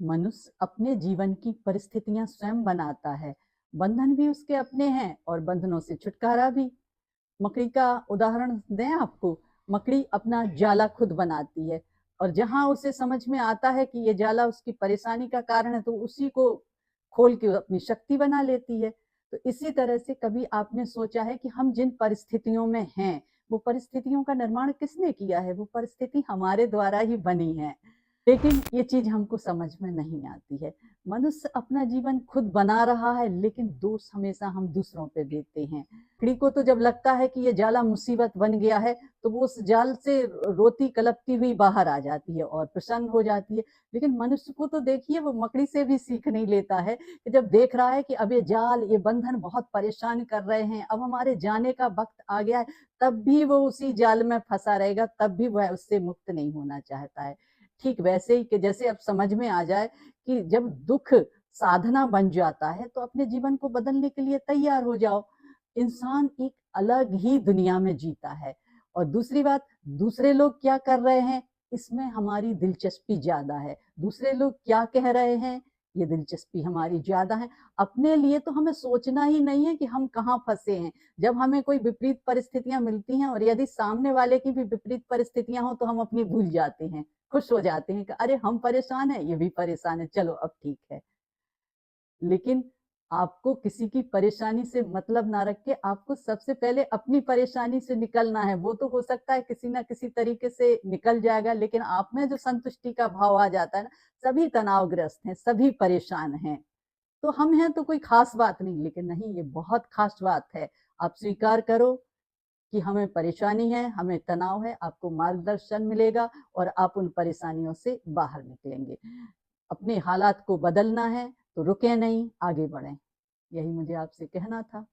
मनुष्य अपने जीवन की परिस्थितियां स्वयं बनाता है। बंधन भी उसके अपने हैं और बंधनों से छुटकारा भी। मकड़ी का उदाहरण दें आपको। मकड़ी अपना जाला खुद बनाती है और जहां उसे समझ में आता है कि ये जाला उसकी परेशानी का कारण है तो उसी को खोल के अपनी शक्ति बना लेती है। तो इसी तरह से कभी आपने सोचा है कि हम जिन परिस्थितियों में हैं, वो परिस्थितियों का निर्माण किसने किया है? वो परिस्थिति हमारे द्वारा ही बनी है। लेकिन ये चीज हमको समझ में नहीं आती है। मनुष्य अपना जीवन खुद बना रहा है, लेकिन दोष हमेशा हम दूसरों पे देते हैं। मकड़ी को तो जब लगता है कि ये जाला मुसीबत बन गया है, तो वो उस जाल से रोती कलपती हुई बाहर आ जाती है और प्रसन्न हो जाती है। लेकिन मनुष्य को तो देखिए, वो मकड़ी से भी सीख नहीं लेता है कि जब देख रहा है कि अब ये जाल, ये बंधन बहुत परेशान कर रहे हैं, अब हमारे जाने का वक्त आ गया है, तब भी वो उसी जाल में फंसा रहेगा, तब भी वह उससे मुक्त नहीं होना चाहता है। ठीक वैसे ही कि जैसे अब समझ में आ जाए कि जब दुख साधना बन जाता है, तो अपने जीवन को बदलने के लिए तैयार हो जाओ। इंसान एक अलग ही दुनिया में जीता है। और दूसरी बात, दूसरे लोग क्या कर रहे हैं, इसमें हमारी दिलचस्पी ज्यादा है। दूसरे लोग क्या कह रहे हैं, ये दिलचस्पी हमारी ज्यादा है। अपने लिए तो हमें सोचना ही नहीं है कि हम कहाँ फंसे हैं। जब हमें कोई विपरीत परिस्थितियां मिलती हैं और यदि सामने वाले की भी विपरीत परिस्थितियां हो, तो हम अपनी भूल जाते हैं, खुश हो जाते हैं कि अरे हम परेशान हैं, ये भी परेशान है, चलो अब ठीक है। लेकिन आपको किसी की परेशानी से मतलब ना रख के आपको सबसे पहले अपनी परेशानी से निकलना है। वो तो हो सकता है किसी ना किसी तरीके से निकल जाएगा, लेकिन आप में जो संतुष्टि का भाव आ जाता है ना, सभी तनावग्रस्त हैं, सभी परेशान हैं। तो हम हैं तो कोई खास बात नहीं, लेकिन नहीं, ये बहुत खास बात है। आप स्वीकार करो कि हमें परेशानी है, हमें तनाव है, आपको मार्गदर्शन मिलेगा और आप उन परेशानियों से बाहर निकलेंगे। अपने हालात को बदलना है तो रुके नहीं, आगे बढ़ें। यही मुझे आपसे कहना था।